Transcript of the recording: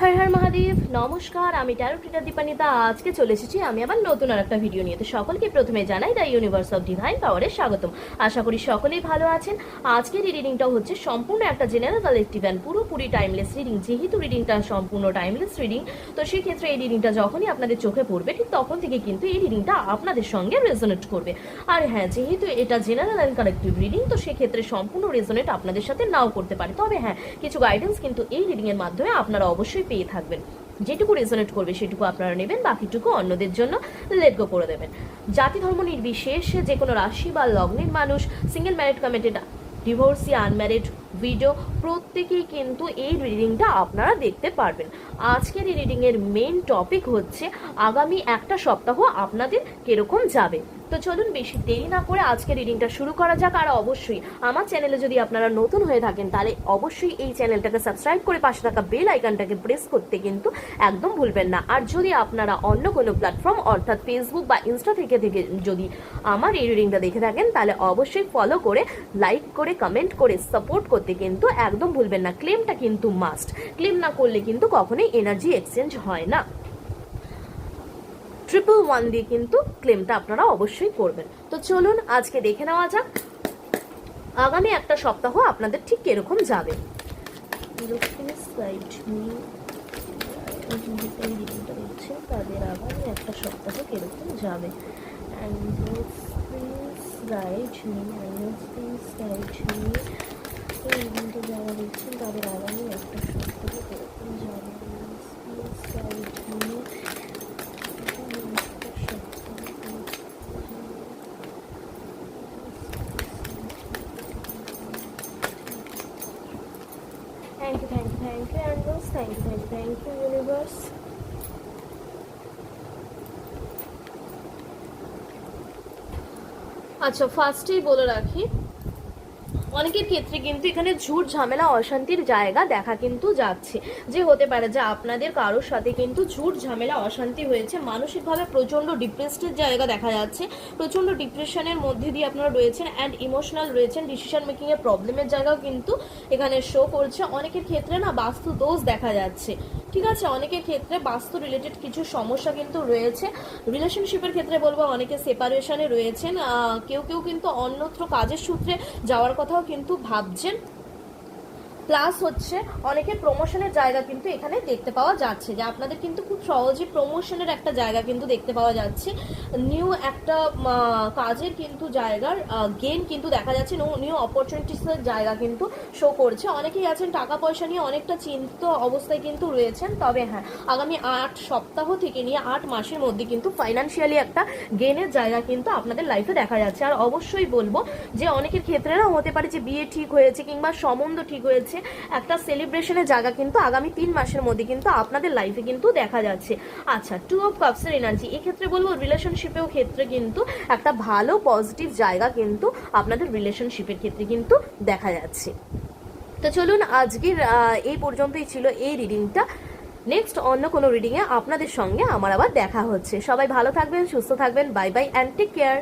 হর হর মহাদেব। নমস্কার, আমি taro reader Dipanita. আজকে চলে এসেছি আমি আবার নতুন আর একটা ভিডিও নিয়ে। তো সকলকে প্রথমে জানাই দ্য ইউনিভার্স অফ ডিভাইন পাওয়ারের স্বাগতম। আশা করি সকলেই ভালো আছেন। আজকের এই রিডিংটা হচ্ছে সম্পূর্ণ একটা জেনারেল কালেকটিভ অ্যান্ড পুরোপুরি টাইমলেস রিডিং। যেহেতু রিডিংটা সম্পূর্ণ টাইমলেস রিডিং, তো সেই ক্ষেত্রে এই রিডিংটা যখনই আপনাদের চোখে পড়বে ঠিক তখন থেকে কিন্তু এই রিডিংটা আপনাদের সঙ্গে রেজোনেট করবে। আর হ্যাঁ, যেহেতু এটা জেনারেল অ্যান্ড কালেকটিভ রিডিং, তো সেক্ষেত্রে সম্পূর্ণ রেজোনেট আপনাদের সাথে নাও করতে পারে। তবে হ্যাঁ, কিছু গাইডেন্স কিন্তু এই রিডিংয়ের মাধ্যমে আপনারা অবশ্যই পেয়ে থাকবেন। যেটুকু রেজোনেট করবে সেটুকু আপনারা নেবেন, বাকিটুকু অন্যদের জন্য লেট গো করে দেবেন। জাতি ধর্ম নির্বিশেষে যে কোনো রাশি বা লগ্নের মানুষ, single married, committed, divorcee, unmarried, video, প্রত্যেকেই কিন্তু এই রিডিংটা আপনারা দেখতে পারবেন। আজকের এই রিডিংয়ের মেইন টপিক হচ্ছে আগামী একটা সপ্তাহ আপনাদের কিরকম যাবে। তো চলুন বেশি দেরি না করে আজকের রিডিংটা শুরু করা যাক। আর অবশ্যই আমার চ্যানেলে যদি আপনারা নতুন হয়ে থাকেন তাহলে অবশ্যই এই চ্যানেলটাকে সাবস্ক্রাইব করে পাশে থাকা বেল আইকনটাকে প্রেস করতে কিন্তু একদম ভুলবেন না। আর যদি আপনারা অন্য কোনো প্ল্যাটফর্ম অর্থাৎ ফেসবুক বা ইনস্টা থেকে যদি আমার এই রিডিংটা দেখে থাকেন তাহলে অবশ্যই ফলো করে, লাইক করে, কমেন্ট করে সাপোর্ট করতে কিন্তু একদম ভুলবেন না। ক্লেমটা কিন্তু মাস্ট। ক্লেম না করলে কিন্তু কখনোই এনার্জি এক্সচেঞ্জ হয় না। 111 দিয়ে কিন্তু ক্লেমটা আপনারা অবশ্যই করবেন। তো চলুন আজকে দেখে নেওয়া যাক আগামী একটা সপ্তাহ আপনাদের ঠিক কিরকম যাবে। তাদের আগামী একটা সপ্তাহ কিরকম যাবে। যারা দেখছেন তাদের আগামী একটা সপ্তাহ কিরকম যাবে। Thank you, angels. Thank you, universe. আচ্ছা, ফার্স্টেই বলে রাখি, অনেকের ক্ষেত্রে কিন্তু এখানে ঝুট ঝামেলা অশান্তির জায়গা দেখা কিন্তু যাচ্ছে। যে হতে পারে যে আপনাদের কারোর সাথে কিন্তু ঝুট ঝামেলা অশান্তি হয়েছে, মানসিকভাবে প্রচণ্ড ডিপ্রেসডের জায়গা দেখা যাচ্ছে, প্রচণ্ড ডিপ্রেশনের মধ্যে দিয়ে আপনারা রয়েছেন অ্যান্ড ইমোশনাল রয়েছেন। ডিসিশন মেকিংয়ের প্রবলেমের জায়গাও কিন্তু এখানে শো করছে। অনেকের ক্ষেত্রে না বাস্তু দোষ দেখা যাচ্ছে, ঠিক আছে। অনেকের ক্ষেত্রে বাস্তু রিলেটেড কিছু সমস্যা কিন্তু রয়েছে। রিলেশনশিপের ক্ষেত্রে বলবো অনেকে সেপারেশনে রয়েছেন, কেউ কেউ কিন্তু অন্যত্র কাজের সূত্রে যাওয়ার কথাও কিন্তু ভাবছেন। প্লাস হচ্ছে অনেকের প্রমোশনের জায়গা কিন্তু এখানে দেখতে পাওয়া যাচ্ছে, যে আপনাদের কিন্তু খুব সহজে প্রমোশনের একটা জায়গা কিন্তু দেখতে পাওয়া যাচ্ছে। নিউ একটা কাজের কিন্তু জায়গার গেইন কিন্তু দেখা যাচ্ছে, নিউ অপরচুনিটিসের জায়গা কিন্তু শো করছে। অনেকেই আছেন টাকা পয়সা নিয়ে অনেকটা চিন্তিত অবস্থায় কিন্তু রয়েছেন। তবে হ্যাঁ, আগামী 8 সপ্তাহ থেকে নিয়ে 8 মাসের মধ্যে কিন্তু ফাইন্যান্সিয়ালি একটা গেইনের জায়গা কিন্তু আপনাদের লাইফে দেখা যাচ্ছে। আর অবশ্যই বলবো যে অনেকের ক্ষেত্রে না হতে পারে যে বিয়ে ঠিক হয়েছে কিংবা সম্বন্ধ ঠিক হয়েছে, একটা সেলিব্রেশনের জায়গা কিন্তু আগামী 3 মাসের মধ্যে কিন্তু আপনাদের লাইফে কিন্তু দেখা যাচ্ছে। আচ্ছা, 2 অফ কাপসের এনার্জি, এক্ষেত্রে বলবো রিলেশনশিপেও ক্ষেত্রে কিন্তু একটা ভালো পজিটিভ জায়গা কিন্তু আপনাদের রিলেশনশিপের ক্ষেত্রে কিন্তু দেখা যাচ্ছে। তো চলুন আজকের এই পর্যন্তই ছিল এই রিডিংটা। নেক্সট অন্য কোনো রিডিংয়ে আপনাদের সঙ্গে আমার আবার দেখা হচ্ছে। সবাই ভালো থাকবেন, সুস্থ থাকবেন। Bye bye and take care.